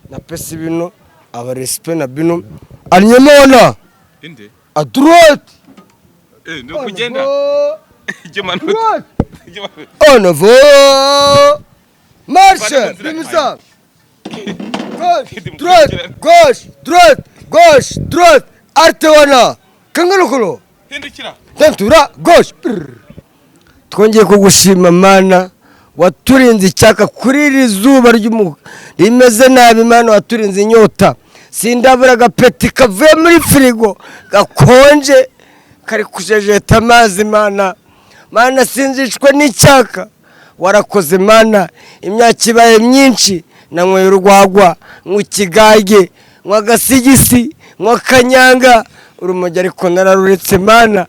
na pesi bino aba respect na bino anyemona inde à droite no kugenda jemano on va marche bimisa gauche droite artewana kangalukulu hindukira tentura gauche twongeye kugushima mana waturinze icyaka kuri iri zuba rimeze nabi mana waturinze inyota sindabura agapeti kavuye muri firigo gakonje kari kujejeta amazi mana sinzicwe n'icyaka warakoze mana imyaka ibaye myinshi nanyweye urwagwa nk'ikigage nk'agasigisi nk'akanyanga urumogi ariko nararuretse mana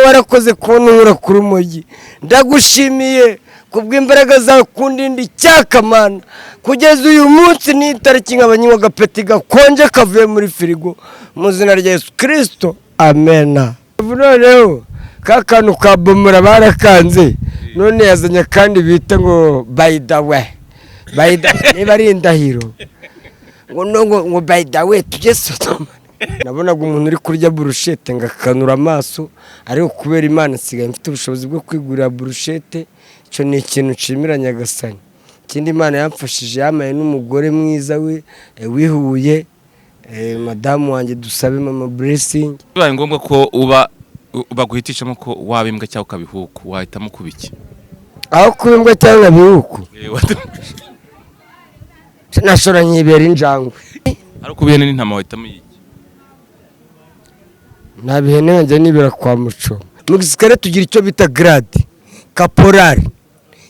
warakoze kuntura ku rumogi ndagushimiye kubw'imbaraga zawe kundinda icyaka mana kugeza uyu munsi ni itariki nk'abanywa agapeti gakonje kavuye muri firigo mu izina rya Yesu Kristo amena. Noneho ka kantu ka bomora barakanze none yazanye kandi bita ngo by the way niba ari indahiro ngo by the way tujye Sodoma. Nabonaga umuntu uri kurya burushete ngakanura amaso ariko kubera Imana isigaye mfite ubushobozi bwo kwigurira burushete. Icyo ni ikintu nshimira Nyagasani. Ikindi Imana yamfashije yamaye n'umugore mwiza wihuye madamu wanjye dusabe mama blessing. Bibaye ngombwa ko baguhitishamo ko waba imbwa cyangwa ukabihuku wahitamo kubiki? Aho kuba imbwa cyangwa bihuku nashora nkibera injangwe. Ariko ubihene n'intama wahitamo iki? Nta bihene njye nibera kwa muco. Mu gisirikare tugira icyo bita grade caporal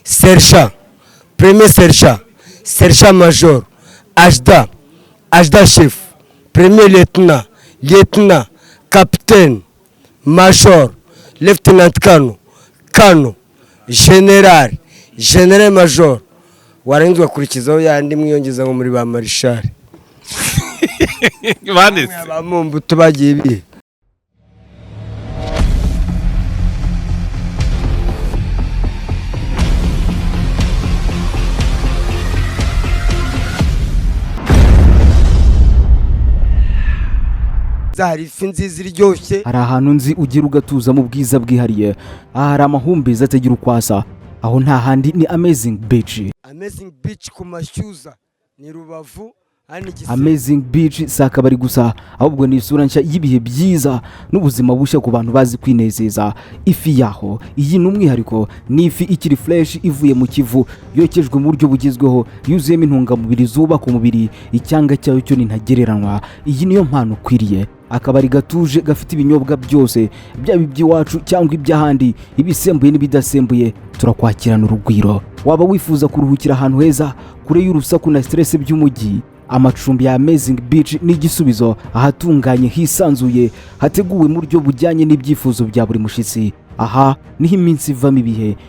sergent premier sergent sergent major ajda chef premier lieutenant capitaine major lieutenant kano general major warenze wakurikizaho yandi mwiyongeza ngo muri ba marshal banditse abamumbu tubagiye bihe. Hari ifi nziza iryoshye, hari ahantu nzi ugira ugatuza mu bwiza bwihariye, aha hari amahumbezi atagira ukwasa, aho nta handi ni Amazing Beach ku Mashyuza ni Rubavu. Amazing Beach si akabari gusa ahubwo ni isura nshya y'ibihe byiza n'ubuzima bushya ku bantu bazi kwinezeza. Ifi yaho iyi ni umwihariko, ni ifi ikiri fresh ivuye mu Kivu, yokejwe mu buryo bugezweho, yuzuyemo intungamubiri zubaka umubiri, icyanga cyayo cyo ni ntagereranywa. Iyi niyo mpano ukwiriye, akabari gatuje gafite ibinyobwa byose, byaba iby'iwacu cyangwa iby'ahandi, ibisembuye n'ibidasembuye, turakwakirana urugwiro. Waba wifuza kuruhukira ahantu heza kure y'urusaku na stress by'umujyi, amacumbi ya Amazing Beach ni igisubizo, ahatunganye hisanzuye, hateguwe mu buryo bujyanye n'ibyifuzo bya buri mushitsi. Aha niho iminsi ivamo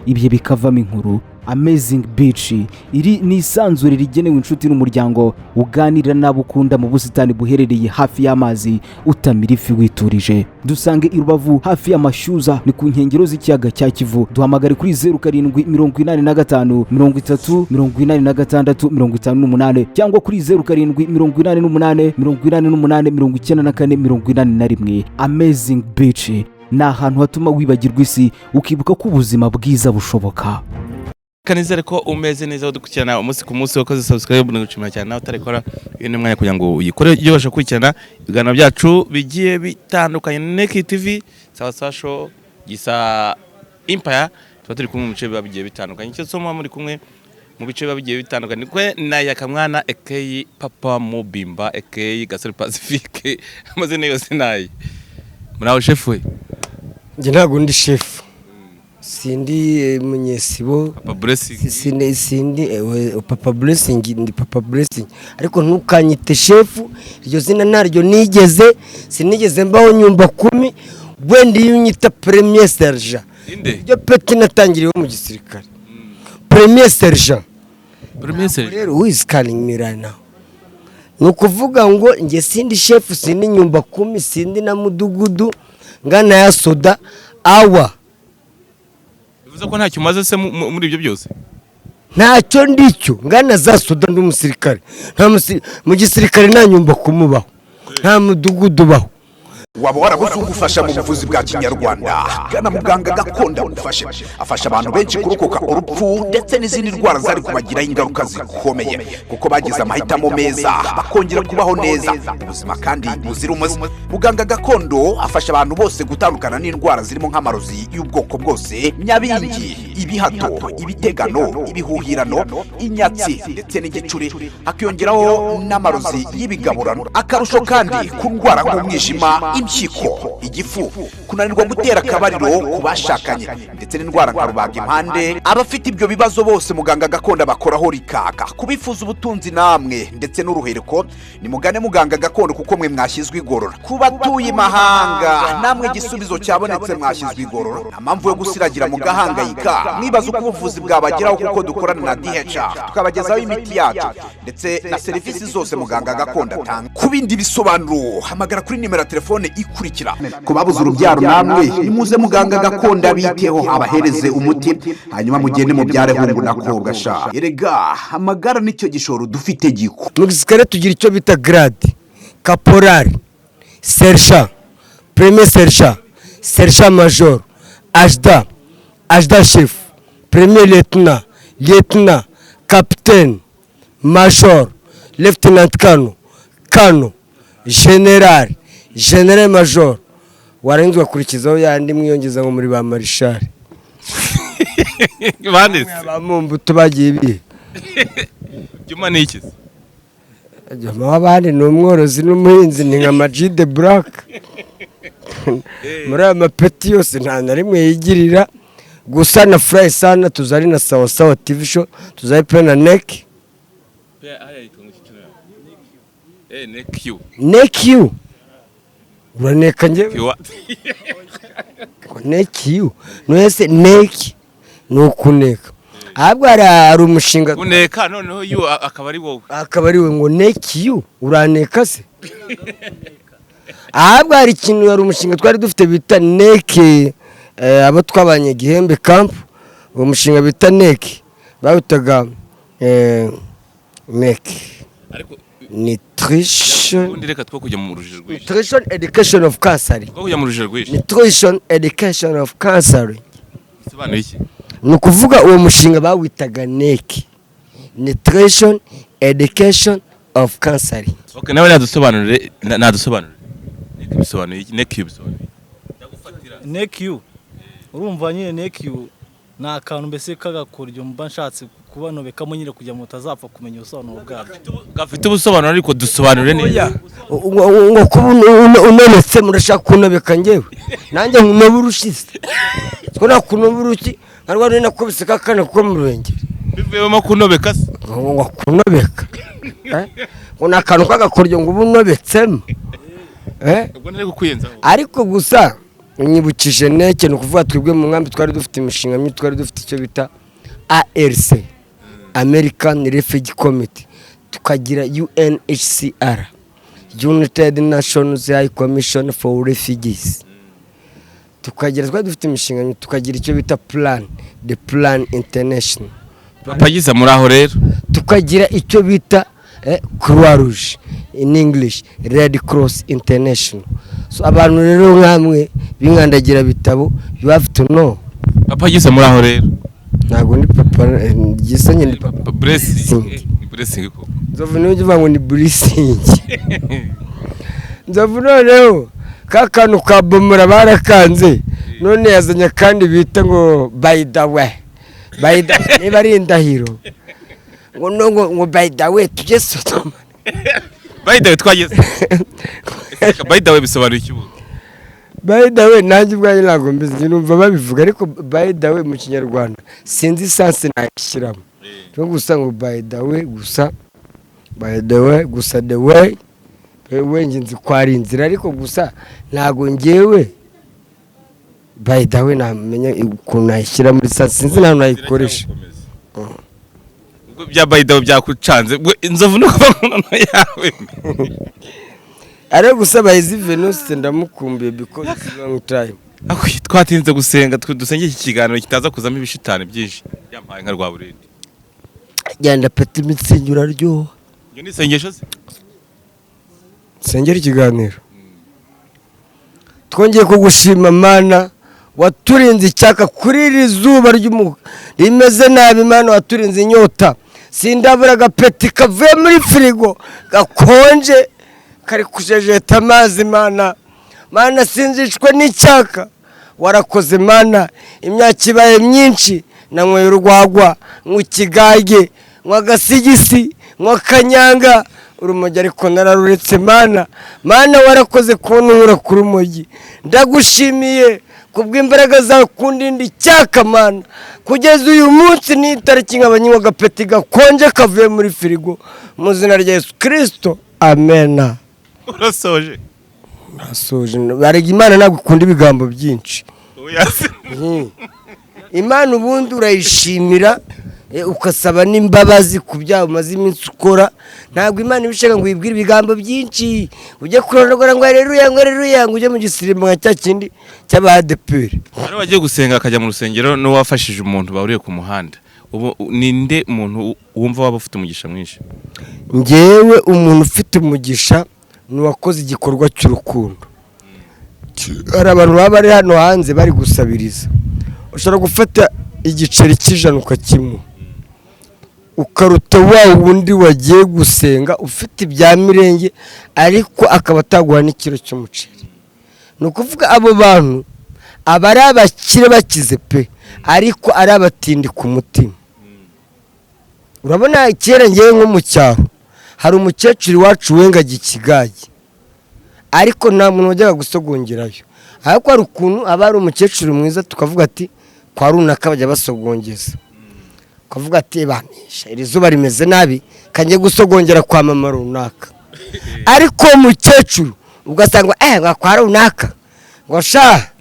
ibihe bikavamo inkuru. Amazing Beach iri ni isanzure rigenewe inshuti n'umuryango, uganira nabo ukunda mu busitani buherereye hafi y'amazi, utamira ifi witurije. Dusange i Rubavu hafi y'Amashyuza, ni ku nkengero z'ikiyaga cya Kivu. Duhamagare kuri 0785 30 86 58 cyangwa kuri 0788 88 Amazing Beach ni ahantu hatuma wibagirwa isi, ukibuka ko ubuzima bwiza bushoboka. Kanizere ko umeze neza udukurikirana umunsi ku munsi, wakoze subscribe n'ugushimira cyane nawe utarekora iyo mwanya kugira ngo uyikore yobasha kurikirana ibiganiro byacu bigiye bitandukanye. Neki TV sawa show gisa Empire tuba turi kumwe mu bice bigiye bitandukanye, cyo soma muri kumwe mu bice bigiye bitandukanye. Kwe na Yakamwana ekeye Papa Mubimba ekeye Gasore Pacifique amazina yose nayi. Muraho chef we? Nje ntago ndi chef, sindi munyesibo. Papa Blessing sindi Papa Blessing ndi Papa Blessing, ariko ntukanyite chef, iryo zina naryo nigeze sinigeze mbaho nyumba 10 bwendi yunyita premier sergent. Iryo peti natangiriwe mu gisirikare. Premier sergent rero who is calling me right now. Nukuvuga ngo nge sindi chef, sindi nyumba 10, sindi na mudugudu ngana ya soda awa. Bivuze ko ntacyo umaze se muri ibyo byose? ntacyo ndicyo ngana za soda ndi umusirikare mu gisirikare nta nyumba kumubaho nta mudugudu ubaho. waba warabuze ugufasha mu buvuzi bwa kinyarwanda gana muganga gakondo agufashe. Afasha abantu benshi kurokoka urupfu ndetse n'izindi ndwara zari kubagiraho ingaruka zikomeye kuko bagize amahitamo meza bakongera kubaho neza ubuzima kandi buzira umuze. Muganga gakondo afasha abantu bose gutandukana n'indwara zirimo nk'amarozi y'ubwoko bwose, nyabingi, ibihato, ibitegano, ibihuhirano, inyatsi ndetse n'igicuri, hakiyongeraho n'amarozi y'ibigaburano. Akarusho kandi ku ndwara nk'umwijima, impyiko, igifu, kunanirwa gutera akabariro ku bashakanye ndetse n'indwara nka rubagimpande. Abafite ibyo bibazo bose muganga gakondo bakoraho rikaka. Kubifuza ubutunzi namwe ndetse n'uruhereko ni mugane muganga gakondo kuko mwe mwashyizwe igorora. Kubatuye mahanga namwe igisubizo cyabonetse mwashyizwe igorora. Nta mpamvu yo gusiragira mu gahangayika mwibaza uko ubuvuzi bwabageraho kuko dukorana na DHR tukabagezaho imiti yacu ndetse na serivisi zose muganga gakondo atanga. Ku bindi bisobanuro hamagara kuri nimero ya telefone ikurikira. Ku babuze urubyaro namwe nimuze muganga gakondo abiteho abahereze umuti hanyuma mugende mu byare hungu nakobwa sha. Erega amagara nicyo gishoro dufite giko. Mu gisirikare tugira icyo bita grade, caporal, sergent, premier sergent, sergent major, adjudant chef, premier lieutenant, lieutenant, capitaine, major, lieutenant kano, general, general major. Warenze wakurikizaho yandi mwiyongeza ngo muri ba marishal. banditse Abamumbu tubagiye bihe. Juma ni iki? Juma wabandi ni umworozi n'umuhinzi ni nka Majide Black. Muri amapeti yose nta na rimwe yigirira. Gusa na Fry sana tuzari na sawa TV show tuzari pe na Neck. Neck you. Uraneka njye. Neck you. Nwese neck nukuneka. Ahubwo ari umushinga kuneka noneho you akaba ari wowe. Akaba ari we ngo neck you uraneka se. Ahubwo hari ikintu ari umushinga twari dufite bita neck abo twabanye Gihembe camp. Uwo mushinga bita neck bawutaga neck. Ariko nutrition education of cancer. Nutrition education of cancer. Ni ukuvuga uwo mushinga bawitaga NEC, nutrition education of cancer. Okay, nawe nadusobanurire bisobanuye NEC bisobanuye. NEC urumva nyine NEC ni akantu mbese kagakoryo mba nshatse kubanobekamo nyine kugira ngo mutazapfa kumenya ubusobanuro bwabyo. Gafite ubusobanuro ariko dusobanurire neza. Ngo kuba unonetse murashaka kunobeka ngewe nanjye nkunoburushize ko nakunoburuki nkarwa nina kubise kakana ko mu rwenge bivemo kunobeka se ngo kunobeka ngo nakantu kagakoryo ngo ubunobetsemo ubwo nari kukuyenzaho ariko gusa unyibukije neke no kuvuga twebwe mu nkambi twari dufite imishinga myinshi twari dufite icyo bita ARC American Refugee Committee, tukagira UNHCR United Nations High Commission for Refugees, tukagira twari dufite imishinga, tukagira icyo bita the plan international. Papagiza muri aho rero tukagira icyo bita Croix Rouge in English, Red Cross International. So abantu rero nkamwe bingandagira bitabo, you have to know. Papagiza muri aho rero ntago ni papa gisanye ni papa blessing ko nzovu n'ujye vango ni blessing nzovu noneho kakanu ka bomora barakanze none yazanya kandi bita ngo by the way niba ari indahiro ngo by the way tujye Sodoma by the way twageze by the way bisobanura ikibuga. By the way nanjye ubwanjye ntabwo mbizi numva babivuga ariko by the way mu Kinyarwanda sinzi sanse nayishyiramo cyo gusa ngo by the way gusa the way nzi kwari inzira ariko gusa ntago ngewe by the way namenya ukuntu nayishyira muri sanse sinzi naho nayikoresha ubwo bya by the way byakucanze inzovu no kuba yawe Are gusaba izi Venus ndamukumbiye because it's long time. Twatinze gusenga dusenge iki kiganiro kitaza kuzamo ibishitane byinshi. Yampaye nka rwa burindi. agenda peta imitsingi uraryoha. Iyo ni isengesho se? Sengera ikiganiro. Twongeye kugushima Mana waturinze icyaka kuri iri zuba rimeze nabi Mana, waturinze inyota. Sindabura agapeti kavuye muri firigo gakonje kari kujejeta amazi Mana. Mana sinzicwe n'icyaka, warakoze Mana. Imyaka ibaye myinshi, nanyweye urwagwa nk'ikigage nk'agasigisi nk'akanyanga urumogi ariko nararuretse Mana. Mana warakoze kuntura ku rumogi, ndagushimiye kubw'imbaraga zawe kundinda icyaka Mana. Kugeza uyu munsi ni itariki nk'abanywa agapeti gakonje kavuye muri firigo mu izina rya Yesu Kristo, amena. Urasoje? Nasoje. Barega Imana ntabwo ikunda ibigambo byinshi. Imana ubundi urayishimira ukasaba n'imbabazi ku byaha umaze iminsi ukora. Ntabwo Imana ibishaka ngo uyibwire ibigambo byinshi ujye kurondogora ngo haleluya ngo ujye mu gisirimu nka cya kindi cy'abadeperi. Ari wagiye gusenga akajya mu rusengero n'uwafashije umuntu bahuriye ku muhanda, ubu ninde umuntu wumva waba ufite umugisha mwinshi? Ngewe umuntu ufite umugisha ni uwakoze igikorwa cy'urukundo. Hari abantu baba bari hano hanze bari gusabiriza, ushobora gufata igiceri cy'ijana ukakimuha ukaruta wa wundi wagiye gusenga ufite ibya mirenge ariko akaba ataguha n'ikiro cy'umuceri. Ni ukuvuga abo bantu aba ari abakire bakize pe, ariko ari abatindi ku mutima. Urabona kera ngewe nko mu cyaro hari umukecuru iwacu wengaga ikigage, ariko nta muntu wajyaga gusogongerayo. Ariko hari ukuntu aba ari umukecuru mwiza tukavuga ati kwa runaka bajya basogongeza, ukavuga ati banisha iri zuba rimeze nabi kanjye gusogongera kwa mama runaka. Ariko umukecuru ugasanga kwa runaka ngo sha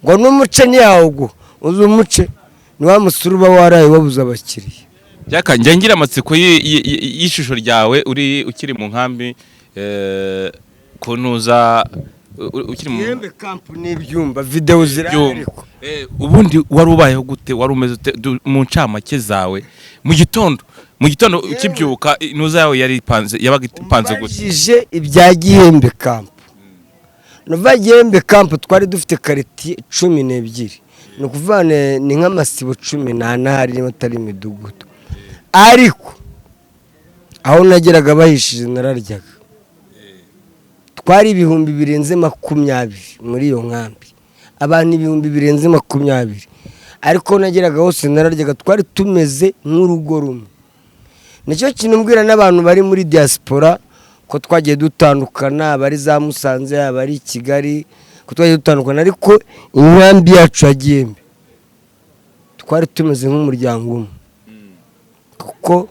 ngo n'umuce ntiyawo uzi umuce ni wa musuru uba waraye wabuze abakiriya. Njya ngira amatsiko y'ishusho ryawe ukiri mu nkambi kunuza ukiri mu Yembe camp n'ibyumba video zirahari. Ubundi wari ubayeho gute? Wari umeze mu ncamake zawe mu gitondo ukibyuka inuza yawe yabaga ipanze gute? Mbajije ibya Gihembe camp. Nova Gihembe camp twari dufite kariti 12, ni ukuvana ni nk'amasibo 18 hari n'atari imidugudu. Ariko aho nageraga bahishije nararyaga. Twari ibihumbi birenze 20 muri iyo nkambi, abantu ibihumbi birenze 20, ariko nageraga hose nararyaga. Twari tumeze nk'urugo rumwe. Nicyo kintu mbwira n'abantu bari muri diaspora ko twagiye dutandukana, bari za Musanze, bari Kigali, ko twagiye dutandukana, ariko inkambi yacu ya Gihembe twari tumeze nk'umuryango umwe. Kuko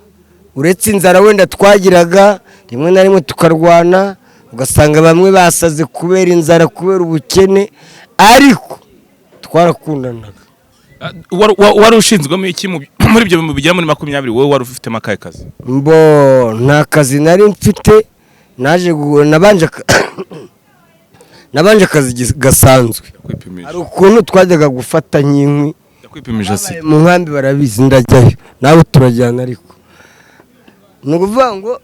uretse inzara wenda twagiraga rimwe na rimwe tukarwana, ugasanga bamwe basaze kubera inzara kubera ubukene, ariko twarakundanaga. Wari ushinzwemo iki muri ibyo bigera muri 20? Wowe wari ufite akahe kazi? Nta kazi nari mfite, nabanje akazi gasanzwe. Hari ukuntu twajyaga gufata nk'inkwi mu nkambi, barabizi ndajyayo nawe turajyana. Ariko ni ukuvuga ngo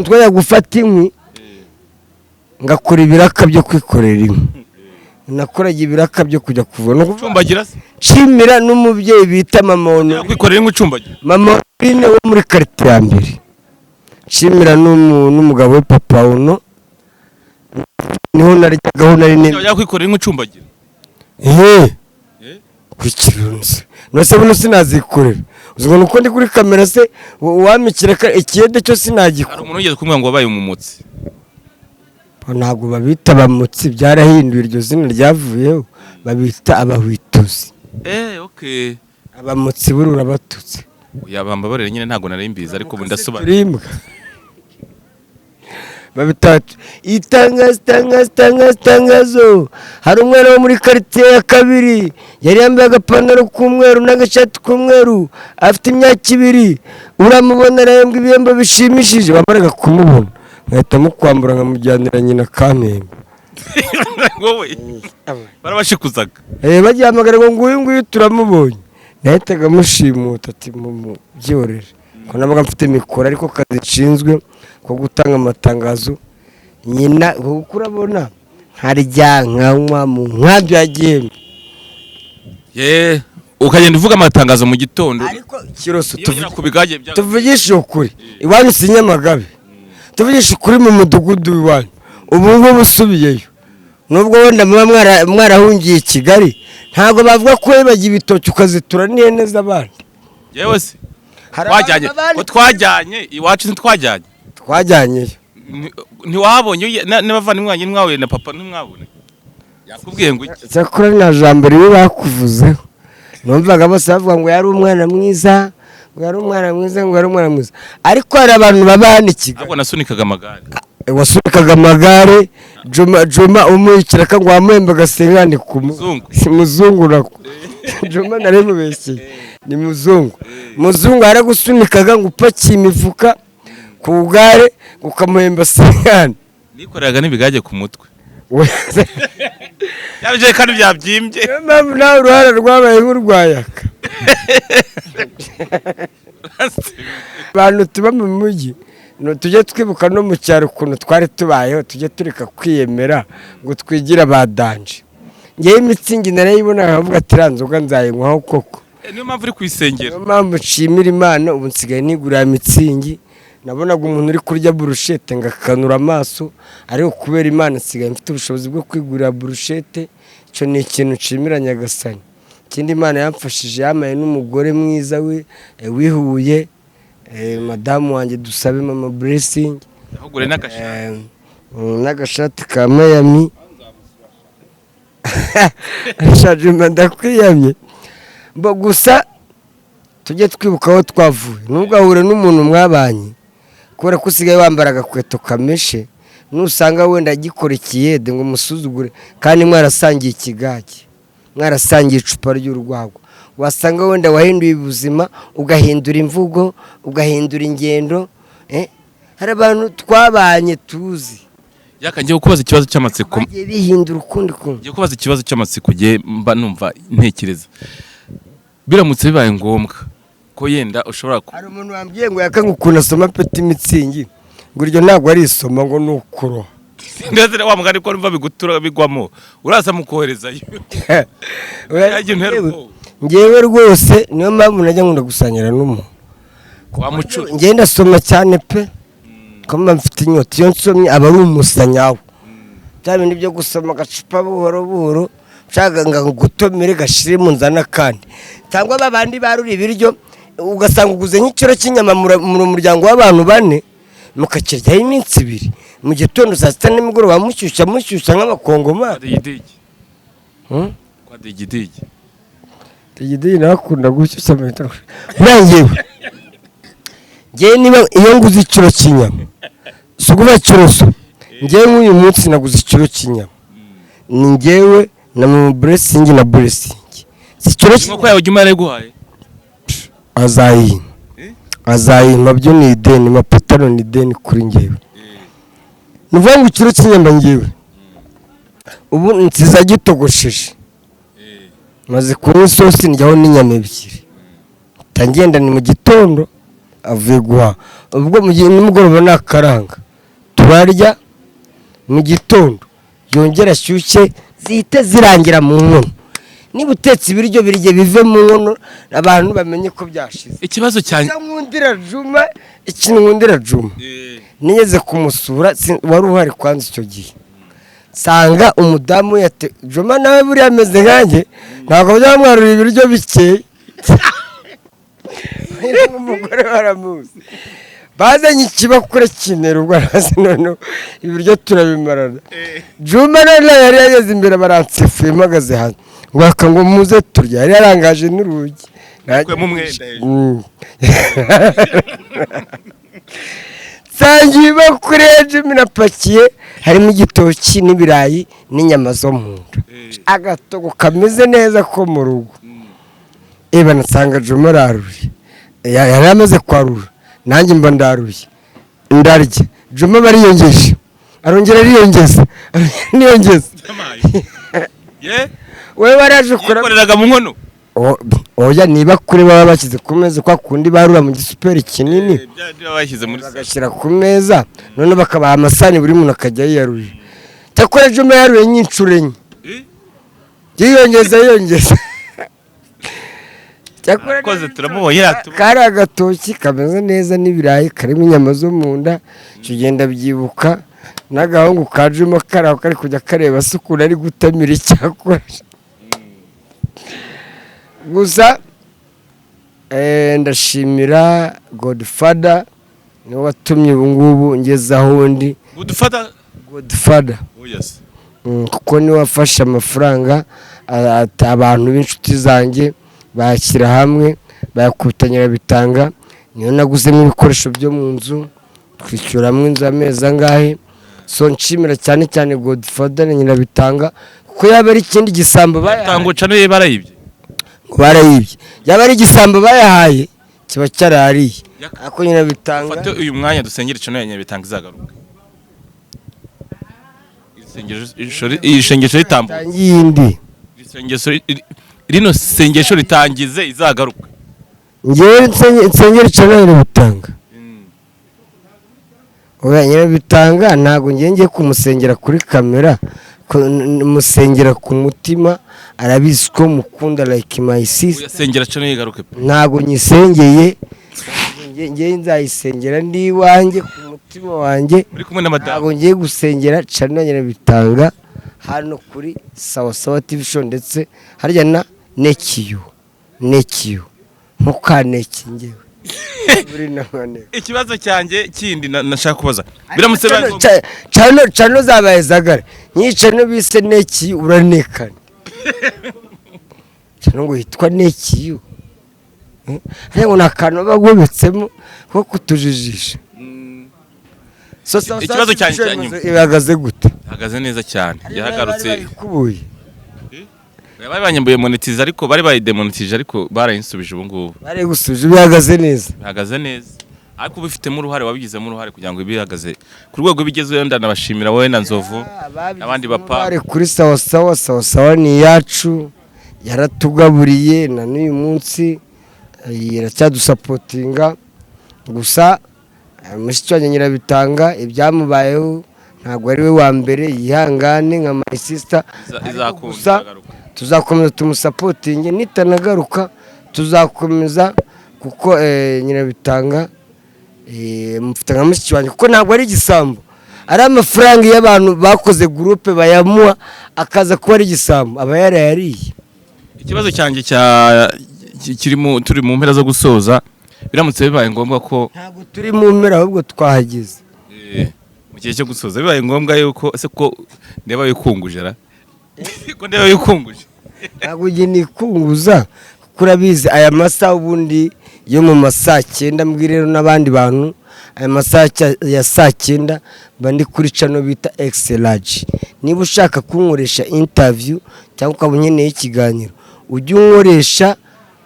twajya gufata inkwi ngakora ibiraka byo kwikorera inkwi, nakoraga ibiraka byo kujya kuvuna. Nshimira n'umubyeyi bita mama Ono kwikorera inkwi ucumbagira, mama Orine wo muri karite ya mbere. Nshimira n'umugabo we papa Ono, niho narijyagaho nari neza kwikorera inkwi ucumbagira. Kwikirunze nose buno sinazikorera, uzngo nuko ndi kuri kamera se wamikira ikiyede cyo sinagikora. Hari umuntu ugeze kumwe ngo wabaye umumotsi? Ntabwo babita abamotsi, byarahinduye iryo zina ryavuyeho, babita abahwituzi. Okay. Abamotsi burura batutse. Yabambabarira nyine ntabwo nari mbizi, ariko ubu ndasobanura. Babitatu itangazo. Hari umwana wo muri karite ya kabiri yari yambaye agapantaro k'umweru n'agashati k'umweru, afite imyaka 2, uramubona arembwa ibihembo bishimishije. Bamaraga kumubona ngahita mukwambura nkamujyanira nyina Kamembe. Wowe barabashikuzaga bagihamagara ngo nguyu turamubonye, nahitaga mushimuta ati mubyorere. ko nabaga mfite mikoro ariko kazi nshinzwe ko gutanga amatangazo nyina kuko urabona nkarya nkanywa mu nkambi ya Gihembe ukagenda uvuga amatangazo mu gitondo ariko Kiroso tuvugisha ukuri iwanyu si Nyamagabe tuvugisha ukuri mu mudugudu iwanyu ubu ngubu usubiyeyo nubwo wenda muba mwarahungiye i Kigali ntabwo bavuga ko wibagiye ibitoki ukazitura n'ihene z'abandi yewe se twajyanye iwacu twajyanyeyo ntiwabonye n'abavandimwe wanjye mwahuye na papa ntimwabone yakubwiye ngo iki cyakora nta jambo ribi bakuvuzeho numvaga bose bavuga ngo yari umwana mwiza ariko hari abantu babana Kigali ntabwo nasunikaga amagare wasunikaga amagare Juma umwikira ko ngo wamuhemba agasengane ku muzungu nako Juma narimubeshye ni muzungu aragusunikaga ngo upakiye imifuka ku gare ukamuhemba sengane nikoreraga n'ibigage ku mutwe yabije kandi byabyimbye niyo mpamvu nawe uruhara rwabaye nk'urwayaka abantu tuba mu mujyi tujye twibuka no mu cyaro ukuntu twari tubayeho tujye tureka kwiyemera ngo twigire abadanje ngewe imitsingi narayibona nkavuga ati iriya nzoga nzayinywaho koko niyo mpamvu uri kwisengera niyo mpamvu nshimira Imana ubu nsigaye nigurira mitsingi nabonaga umuntu uri kurya burushete ngakanura amaso ariko kubera Imana nsigaye mfite ubushobozi bwo kwigurira burushete icyo ni ikintu nshimira Nyagasani ikindi Imana yamfashije yamaye n'umugore mwiza wihuye madamu wanjye dusabe mama blessing ahugure n'agashati ka Miami Juma ndakwiyamye mbo gusa tujye twibuka aho twavuye nubwo ahure n'umuntu mwabanye kubera ko usigaye wambara agakweto kameshe nusanga wenda agikora ikiyede ngo musuzugure kandi mwarasangiye ikigage mwarasangiye icupa ry'urwagwa wasanga wenda wahinduye ubuzima ugahindura imvugo ugahindura ingendo hari abantu twabanye tuzi yakangiye kubaza ikibazo cy'amatsiko bagiye bihindura ukundi kuntu ngiye kubaza ikibazo cy'amatsiko giye mba numva ntekereza biramutse bibaye ngombwa ko yenda ushobora hari umuntu wambwiye ngo yakanga ukuntu asoma peti mitsingi ngo iryo ntabwo ari isoma ngo ni ukuroha ndetse wa mugani ko numva bigutura bigwamo uraza mukoherezayo ngewe rwose niyo mpamvu najya nkunda gusangira n'umuntu ngenda asoma cyane pe kama mfite inyota iyo nsomye aba ari umusanyawo bya bindi byo gusoma agacupa buhoro buhoro nshaka ngo gutomere gashire mu nzana kandi cyangwa babandi baruri ibiryo ugasanga uguze nk'ikiro cy'inyama mu muryango w'abantu bane mukakiryaho iminsi 2 mu gitondo saa 6 nimugoroba mushyushya nk'abakongoma kwa digidigi nakunda gushyushya mu bitaro nangewe ngewe niba iyo nguze ikiro cy'inyama suguba Kiroso ngewe nk'uyu munsi naguze ikiro cy'inyama ni ngewe na mama blessing na blessing ikiro cy'inyama ko yawe jumare guhaye azayima byo ni ideni mapatano ni ideni kuri ngewe nuvuga ngo ikiro cy'inyama ngewe ubu nsiza gitogosheje maze kunywa isosi njyaho n'inyama 2 tangenda ni mu gitondo avuye guha ubwo mu gihe nimugoroba nakaranga turarya mu gitondo yongera ashyushye zihite zirangira mu nkono niba utetse ibiryo birye bive mu nkono abantu bamenye ko byashize ikibazo cyane nkundira Juma nigeze kumusura wari uhari kwanza icyo gihe sanga umudamu Juma nawe buri ameze nkanjye ntabwo byamwarura ibiryo bikeye umugore baramuzi bazanye ikibakure kinera ubwo arazi none ibiryo turabimarana Juma none yari yageze imbere baransefuye mpagaze hano ngwaka ngo muze turya yari yarangaje n'urugi nakwemo umwenda sangiye bakure Juma napakiye harimo igitoki n'ibirayi n'inyama zo mu nda agatogo kameze neza ko mu rugo nasanga Juma araruye yari amaze kwarura nanjye mba ndaruye ndarya Juma bariyongeje arongera ariyongeza niyongeza wewe waraje ukoreraga mu nkono oya niba kuri baba bashyize ku meza kwa kundi barura mu gisuperi kinini bashyize muri bagashyira ku meza none bakabaha amasahani buri muntu akajya yiyarurira cyakora ejo yaruye nk'inshuro enye yiyongeza cyakora koze turamubonye kari agatoki kameze neza n'ibirayi karimo inyama zo mu nda tugenda byibuka n'agahungu kajemo karaho kari kujya kareba se ukuntu ari gutamira icyakora gusa ndashimira Godfather niwe watumye ubu ngubu ngeze aho ndi Godfather kuko niwe wafashe amafaranga abantu b'inshuti zanjye bashyira hamwe bayakutanyira bitanga niyo naguzemo ibikoresho byo mu nzu twishyuramo inzu amezi angahe so nshimira cyane cyane Godfather na Nyirabitanga kuko yaba ari ikindi gisambo bayahaye barayibye yaba ari igisambo bayahaye kiba cyarariye ariko Nyirabitanga fate uyu mwanya dusengera cyo Nyirabitanga izagaruka iyi sengesho ritambuka rino sengesho ritangize izagaruka ngewe nsengera cyo Nyirabitanga oya Nyirabitanga ntago ngiye kumusengera kuri kamera musengera ku mutima arabizi ko mukunda like my sister uyasengera cyo yigaruke ntago nyisengeye ngiye nzayisengera ndi iwanjye ku mutima wanjye uri kumwe na madame ntago ngiye gusengera cyane Nyirabitanga hano kuri Sawa TV show ndetse harya na nekiyo ntukaneke ngewe ikibazo cyanjye kindi nashaka kubaza biramutse cano zabaye zagara nyicano bise neki uranekana cano ngo hitwa nekiyo ariko nakantu bagobetsemo ko kutujijisha ikibazo cyanjye ihagaze gute ihagaze neza cyane yahagarutse kubuye bari banyambuye monetize ariko bari bayidemonetije ariko barayinsubije ubu ngubu bari gusubije bihagaze neza ariko ubifitemo uruhare wabigizemo uruhare kugira ngo bihagaze ku rwego bigezeho ndanabashimira wowe na Nzovu n'abandi bapa bari kuri sawa ni yacu yaratugaburiye na n'uyu munsi iracyadusapotinga gusa mushiki wanjye Nyirabitanga ibyamubayeho ntabwo ari we wa mbere yihangane nka my sister gusa tuzakomeza tumusapotinge nitanagaruka tuzakomeza kuko Nyirabitanga mufite nka mushiki wanjye kuko ntabwo ari igisambo ari amafaranga y'abantu bakoze groupe bayamuha akaza kuba ari igisambo aba yarayariye ikibazo cyanjye kirimo turi mu mpera zo gusoza biramutse bibaye ngombwa ko ntabwo turi mu mpera ahubwo twahageze mu gihe cyo gusoza bibaye ngombwa yuko se ko ndeba yikunguje ko ndeba yikunguje ntabwo ugiye nikunguza kuko urabizi aya masaha ubundi yo mu masaa 9 mbwirero n'abandi bantu aya masaha ya saa 9 bandi kuri channel bita X-Large niba ushaka kunkoresha interview cyangwa ukaba unkeneye ikiganiro ujye unkoresha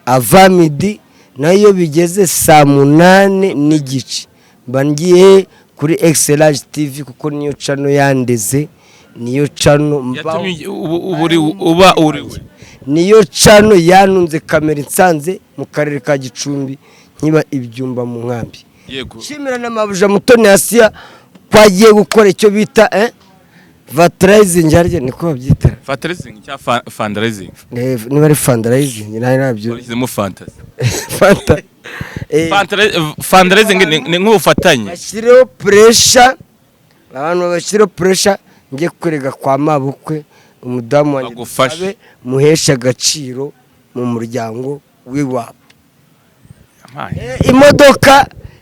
avamidi nayo bigeze saa 8 n'igice bangiye kuri X-Large TV kuko niyo channel yandeze niyo channel uba uriwe niyo channel yanunze kamera insanze mu karere ka Gicumbi nkiba ibyumba mu nkambi yego shimira n'amabuja Mutoni Asia kwagiye gukora icyo bita fundraising harya niko babyita fundraising cya fundraising niba ari fundraising nabyo mu fantasy fundraising ni nk'ubufatanye bashireho pressure abantu bashireho pressure ngiye kurega kwa mabukwe umudamu wanjye muhesha agaciro mu muryango w'iwabo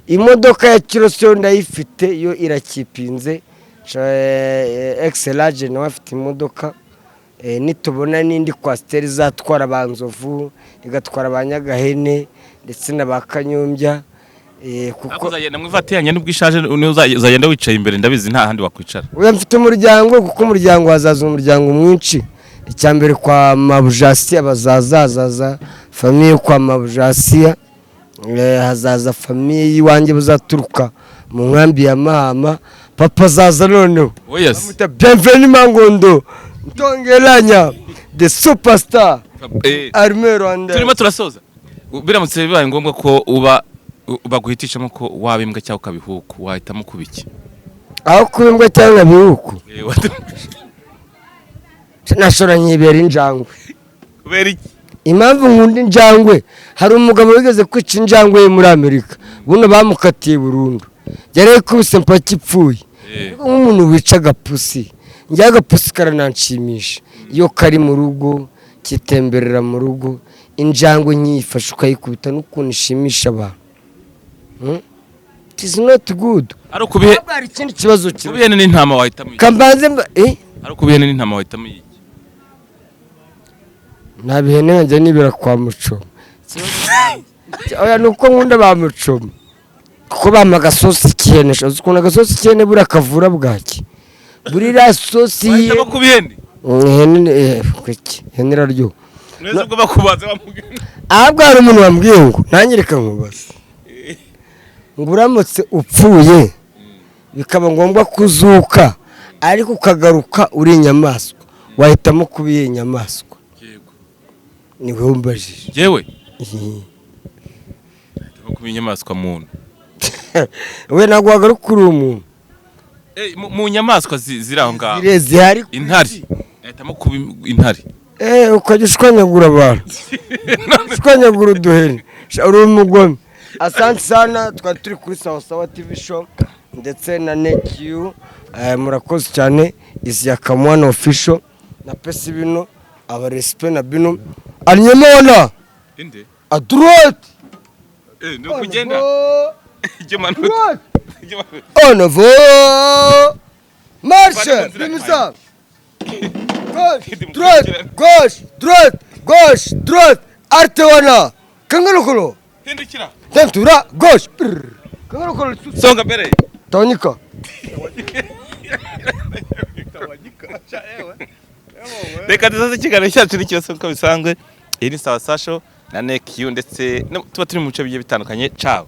imodoka ya Kirosyo ndayifite yo irakipinze X-Large nawe afite imodoka nitubona n'indi kwasiteri zatwara abanzovu igatwara abanyagahene ndetse n'abakanyombya kuko uzagenda mwivatiyanye n'ubwishaje uzagenda wicaye imbere ndabizi nta handi wakwicara uya mfite umuryango kuko umuryango hazaza umuryango mwinshi icyambere kwa Mabujasi abazaza famille kwa Mabujasi hazaza famille yiwanjye bazaturuka mu nkambi ya Mahama papa zaza noneho yes Bienvenue Mangondo Ntongeranya the superstar arme Rwanda turimo turasoza biramutse bibaye ngombwa ko baguhitishamo ko waba imbwa cyangwa ukabihuku wahitamo kubiki aho kubimbwa cyangwa bihuku nashora nyibera injangwe kubera iki impamvu nkunda injangwe hari umugabo wigeze kwica injangwe muri Amerika buno bamukatiye burundu yari kubise mpaki ipfuye nk'umuntu wica agapusi njya agapusi karananshimisha iyo kari mu rugo kitemberera mu rugo injangwe nyifasha ukayikubita n'ukuntu ishimisha abantu it is not good ari ukubihe hari ikindi kibazo cyo kubihene n'intama wahitamo kambanze ari ukubihene n'intama wahitamo iki nta bihene njya nibera kwa Mucoma oya nuko nkunda ba Mucoma kuko bampa agasosi k'ihene ukuntu agasosi k'ihene buriya kavura bwaki buriya sosi wahitamo kubihene ihene iraryoha neza ubwo bakubaza bamubwira ahubwo hari umuntu wambwiye ngo ntanyereka nkubaze ngo uramutse upfuye bikaba ngombwa kuzuka ariko ukagaruka uri inyamaswa wahitamo kuba iyi nyamaswa ni wowe umbajije yewe nahitamo kuba inyamaswa muntu we ntabwo wagaruka uri umuntu mu nyamaswa ziri aho ngaho zihari intare nahitamo kuba intare ukajya ushwanyagura abantu ushwanyagura uduhene uri umugome asante sana twari turi kuri Sawa TV show ndetse na NQ murakoze cyane izi ya Kamwana official na pesi bino aba respect na bino anyemona inde a droite no kugenda on avo marche bimisa gauche droite arte wana kangarukolo hindukira tentura gauche kangarukolo songa mbere tawanyika reka dusoze ikiganiro cyacu n'ikibazo uko bisanzwe iyi ni Sawa Social na NQ ndetse tuba turi mu bice bigiye bitandukanye ciao